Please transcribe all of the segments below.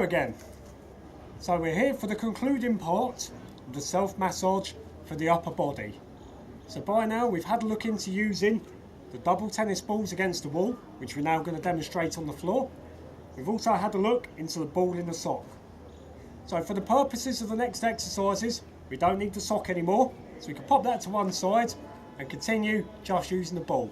again. So we're here for the concluding part of the self-massage for the upper body. So by now we've had a look into using the double tennis balls against the wall, which we're now going to demonstrate on the floor. We've also had a look into the ball in the sock. So for the purposes of the next exercises, we don't need the sock anymore, so we can pop that to one side and continue just using the ball.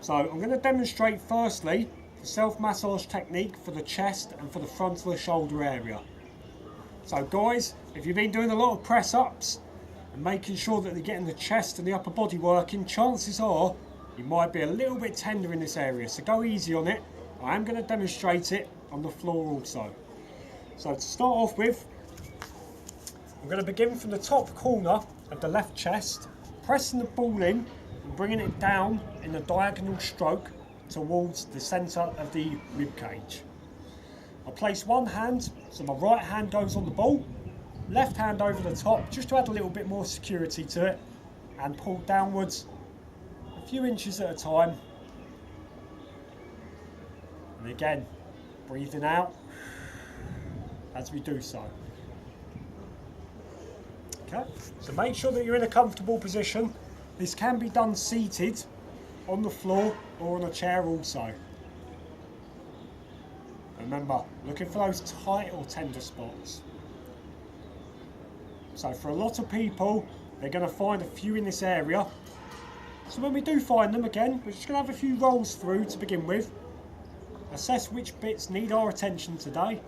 So I'm going to demonstrate firstly the self-massage technique for the chest and for the front of the shoulder area. So guys, if you've been doing a lot of press-ups and making sure that they're getting the chest and the upper body working, chances are you might be a little bit tender in this area, so go easy on it. I am going to demonstrate it on the floor also. So to start off with, I'm going to begin from the top corner of the left chest, pressing the ball in and bringing it down in a diagonal stroke towards the centre of the rib cage. I'll place one hand, so my right hand goes on the ball, left hand over the top, just to add a little bit more security to it, and pull downwards a few inches at a time. And again, breathing out as we do so. Okay, so make sure that you're in a comfortable position. This can be done seated on the floor or on a chair also. Remember, looking for those tight or tender spots. So for a lot of people, they're going to find a few in this area. So when we do find them again, we're just going to have a few rolls through to begin with. Assess which bits need our attention today.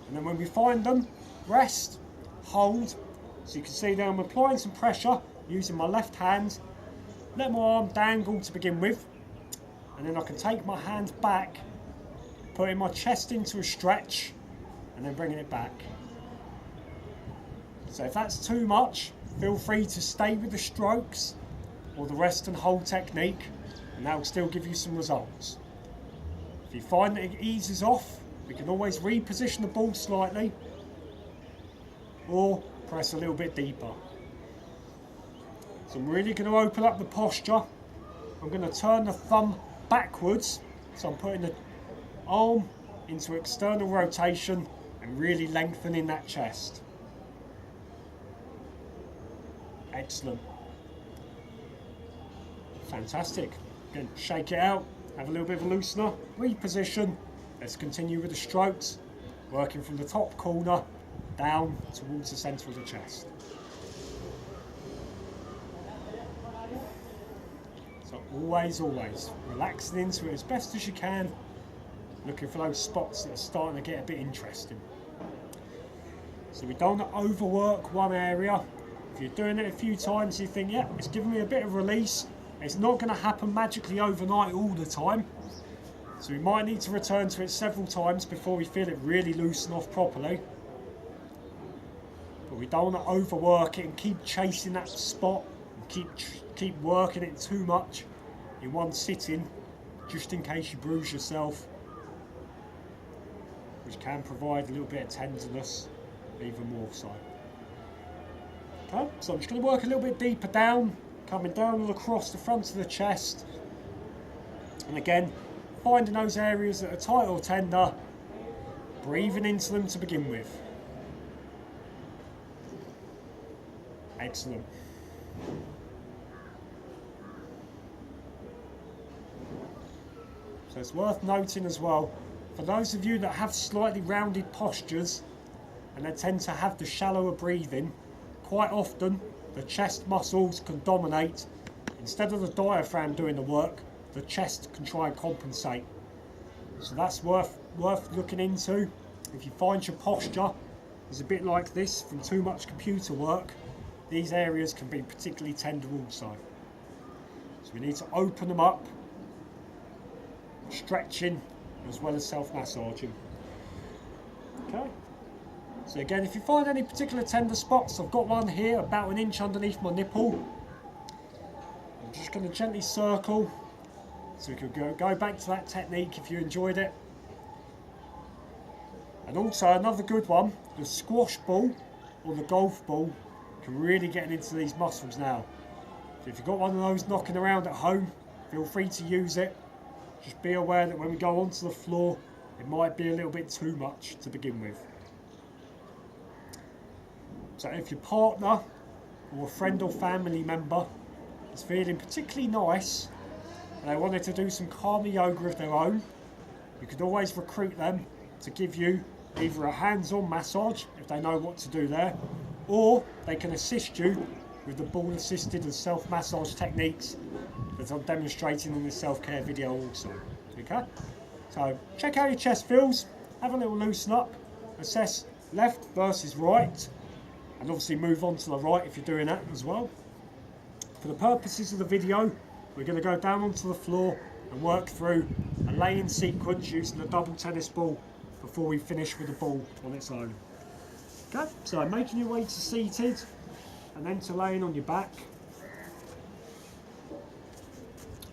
And then when we find them, rest, hold. So you can see there I'm applying some pressure using my left hand. Let my arm dangle to begin with. And then I can take my hand back, putting my chest into a stretch, and then bringing it back. So if that's too much, feel free to stay with the strokes or the rest and hold technique, and that will still give you some results. If you find that it eases off, we can always reposition the ball slightly or press a little bit deeper. So I'm really going to open up the posture. I'm going to turn the thumb backwards, so I'm putting the arm into external rotation and really lengthening that chest. Excellent. Fantastic. Again, shake it out, have a little bit of a loosener, reposition. Let's continue with the strokes, working from the top corner down towards the centre of the chest. So always, relaxing into it as best as you can, looking for those spots that are starting to get a bit interesting. So we don't want to overwork one area. If you're doing it a few times, you think, yeah, it's giving me a bit of release. It's not going to happen magically overnight all the time. So we might need to return to it several times before we feel it really loosen off properly. But we don't want to overwork it and keep chasing that spot and keep working it too much in one sitting, just in case you bruise yourself, which can provide a little bit of tenderness, even more so. Okay, so I'm just going to work a little bit deeper down, coming down all across the front of the chest, and again, finding those areas that are tight or tender, breathing into them to begin with. Excellent. So it's worth noting as well, for those of you that have slightly rounded postures and they tend to have the shallower breathing, quite often the chest muscles can dominate. Instead of the diaphragm doing the work, the chest can try and compensate. So that's worth looking into. If you find your posture is a bit like this from too much computer work, these areas can be particularly tender also. So we need to open them up, stretching as well as self-massaging. Okay. So again, if you find any particular tender spots, I've got one here about 1 inch underneath my nipple. I'm just going to gently circle, so we can go back to that technique if you enjoyed it. And also another good one, the squash ball or the golf ball can really get into these muscles now. So if you've got one of those knocking around at home, feel free to use it. Just be aware that when we go onto the floor, it might be a little bit too much to begin with. So if your partner or a friend or family member is feeling particularly nice and they wanted to do some karma yoga of their own, you could always recruit them to give you either a hands-on massage if they know what to do there, or they can assist you with the ball-assisted and self-massage techniques that I'm demonstrating in the self-care video also. Okay? So check how your chest feels, have a little loosen up, assess left versus right, and obviously move on to the right if you're doing that as well. For the purposes of the video, we're going to go down onto the floor and work through a lay-in sequence using the double tennis ball before we finish with the ball on its own. Okay, so making your way to seated and then to laying on your back.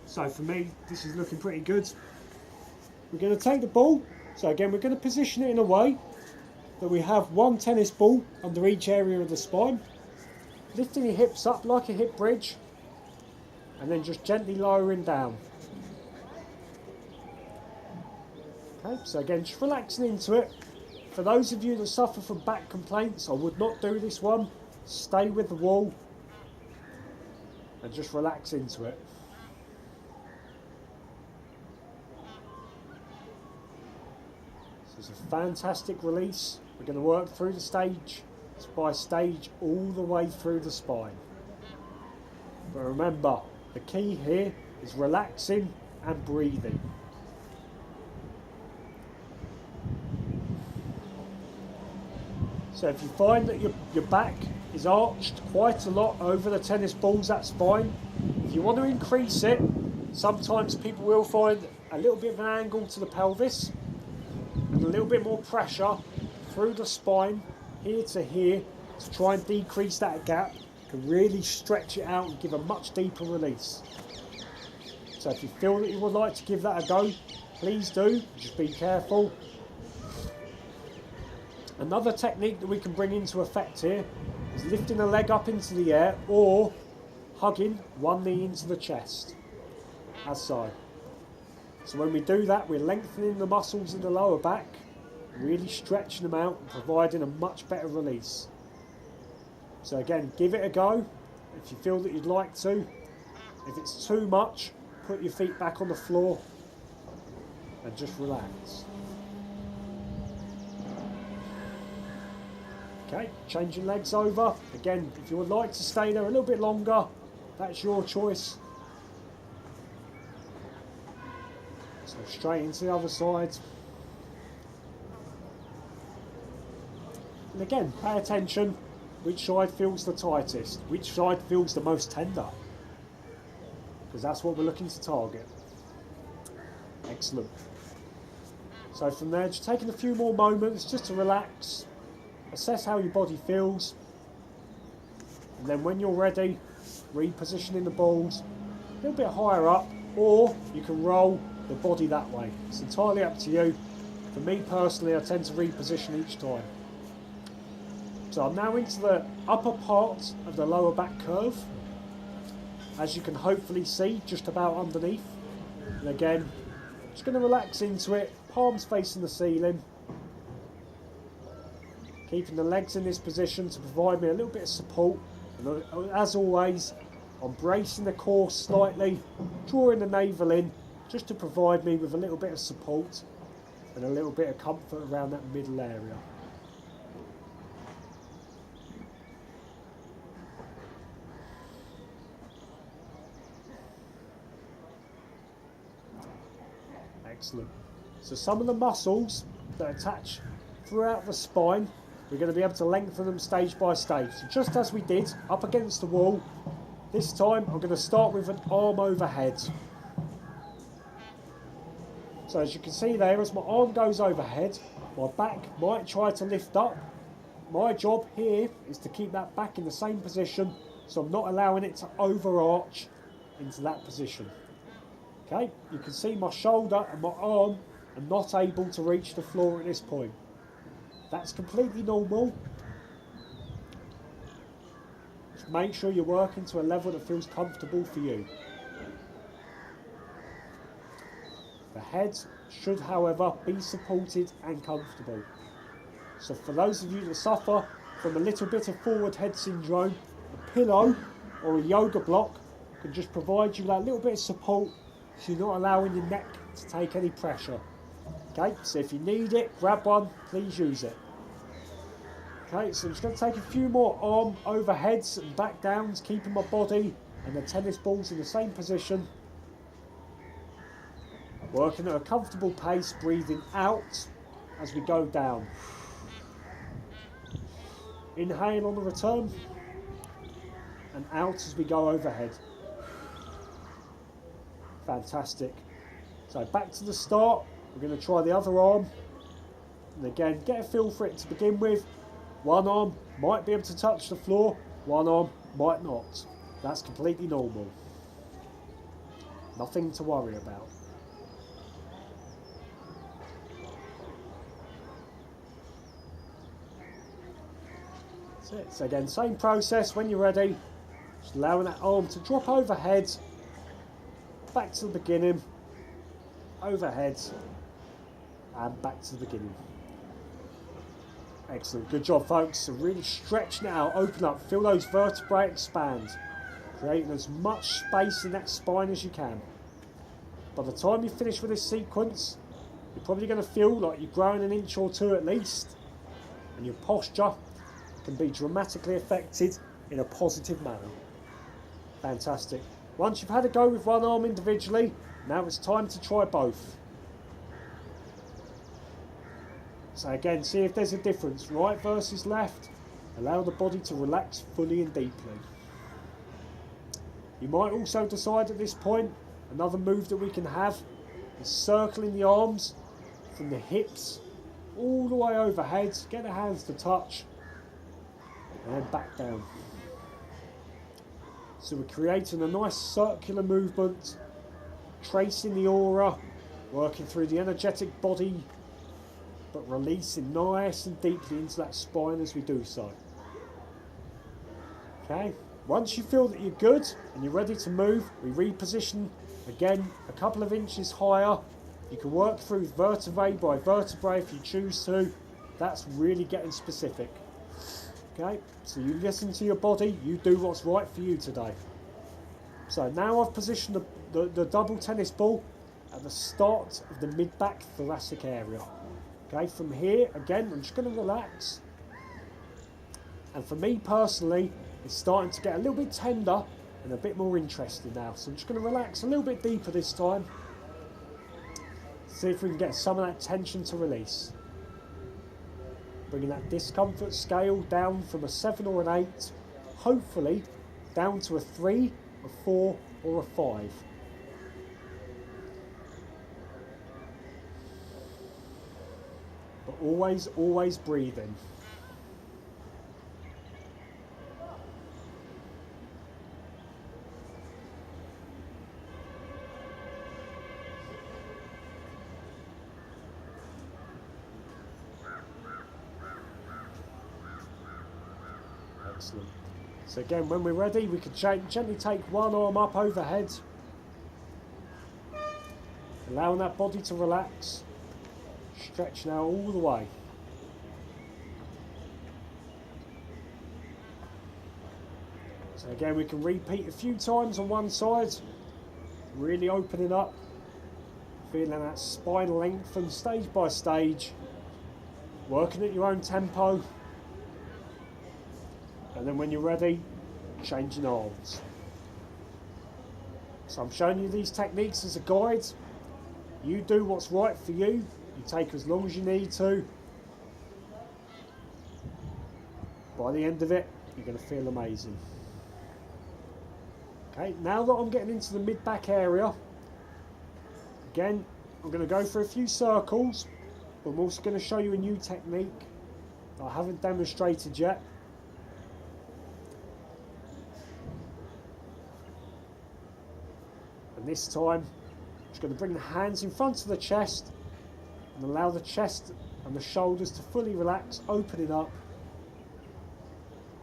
So for me, this is looking pretty good. We're going to take the ball, so again we're going to position it in a way that we have one tennis ball under each area of the spine, lifting your hips up like a hip bridge and then just gently lowering down. Okay, so again just relaxing into it. For those of you that suffer from back complaints, I would not do this one. Stay with the wall and just relax into it. This is a fantastic release. We're going to work through the stage by stage all the way through the spine. But remember, the key here is relaxing and breathing. So if you find that your back is arched quite a lot over the tennis balls, that's fine. If you want to increase it, sometimes people will find a little bit of an angle to the pelvis and a little bit more pressure through the spine, here to here, to try and decrease that gap. You can really stretch it out and give a much deeper release. So if you feel that you would like to give that a go, please do, just be careful. Another technique that we can bring into effect here is lifting a leg up into the air or hugging one knee into the chest, as so. So when we do that, we're lengthening the muscles in the lower back, really stretching them out and providing a much better release. So again, give it a go if you feel that you'd like to. If it's too much, put your feet back on the floor and just relax. Okay, changing legs over. Again, if you would like to stay there a little bit longer, that's your choice. So straight into the other side. And again, pay attention which side feels the tightest, which side feels the most tender, because that's what we're looking to target. Excellent. So from there, just taking a few more moments just to relax, assess how your body feels, and then when you're ready, repositioning the balls a little bit higher up, or you can roll the body that way. It's entirely up to you. For me personally, I tend to reposition each time. So I'm now into the upper part of the lower back curve, as you can hopefully see just about underneath. And again, just going to relax into it, palms facing the ceiling, keeping the legs in this position to provide me a little bit of support. And as always, I'm bracing the core slightly, drawing the navel in, just to provide me with a little bit of support and a little bit of comfort around that middle area. Excellent. So some of the muscles that attach throughout the spine, we're going to be able to lengthen them stage by stage. So just as we did up against the wall, this time I'm going to start with an arm overhead. So as you can see there, as my arm goes overhead, my back might try to lift up. My job here is to keep that back in the same position, so I'm not allowing it to overarch into that position. Okay, you can see my shoulder and my arm are not able to reach the floor at this point. That's completely normal. Just make sure you're working to a level that feels comfortable for you. The head should, however, be supported and comfortable. So for those of you that suffer from a little bit of forward head syndrome, a pillow or a yoga block can just provide you that little bit of support so you're not allowing your neck to take any pressure. Okay, so if you need it, grab one, please use it. Okay, so I'm just going to take a few more arm overheads and back downs, keeping my body and the tennis balls in the same position. Working at a comfortable pace, breathing out as we go down. Inhale on the return and out as we go overhead. Fantastic. So back to the start, we're going to try the other arm. And again, get a feel for it to begin with. One arm might be able to touch the floor, one arm might not. That's completely normal. Nothing to worry about. That's it. So again, same process. When you're ready, just allowing that arm to drop overhead, back to the beginning, overhead, and back to the beginning. Excellent, good job folks. So really stretching it out, open up, feel those vertebrae expand, creating as much space in that spine as you can. By the time you finish with this sequence, you're probably going to feel like you're growing an inch or two at least, and your posture can be dramatically affected in a positive manner. Fantastic. Once you've had a go with one arm individually, now it's time to try both. So again, see if there's a difference, right versus left. Allow the body to relax fully and deeply. You might also decide at this point, another move that we can have is circling the arms from the hips all the way overhead, get the hands to touch, and then back down. So we're creating a nice circular movement, tracing the aura, working through the energetic body, but releasing nice and deeply into that spine as we do so. Okay, once you feel that you're good and you're ready to move, we reposition again a couple of inches higher. You can work through vertebrae by vertebrae if you choose to. That's really getting specific. Okay, so you listen to your body, you do what's right for you today. So now I've positioned the double tennis ball at the start of the mid-back thoracic area. Okay, from here, again, I'm just going to relax. And for me personally, it's starting to get a little bit tender and a bit more interesting now. So I'm just going to relax a little bit deeper this time. See if we can get some of that tension to release. Bringing that discomfort scale down from a 7 or an 8, hopefully down to a 3, a 4 or a 5. But always breathing. Excellent. So again, when we're ready, we can gently take one arm up overhead, allowing that body to relax. Stretch now all the way. So again, we can repeat a few times on one side, really opening up, feeling that spine lengthen stage by stage, working at your own tempo, and then when you're ready, changing arms. So I'm showing you these techniques as a guide. You do what's right for you. You take as long as you need to. By the end of it, you're going to feel amazing. Okay, now that I'm getting into the mid-back area, again, I'm going to go for a few circles, but I'm also going to show you a new technique that I haven't demonstrated yet. And this time, I'm just going to bring the hands in front of the chest and allow the chest and the shoulders to fully relax, opening up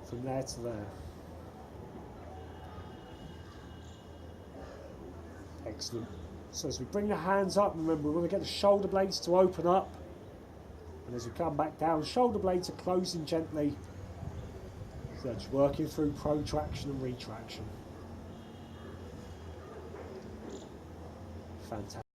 from there to there. Excellent. So as we bring the hands up, remember we want to get the shoulder blades to open up. And as we come back down, shoulder blades are closing gently. So just working through protraction and retraction. Fantastic.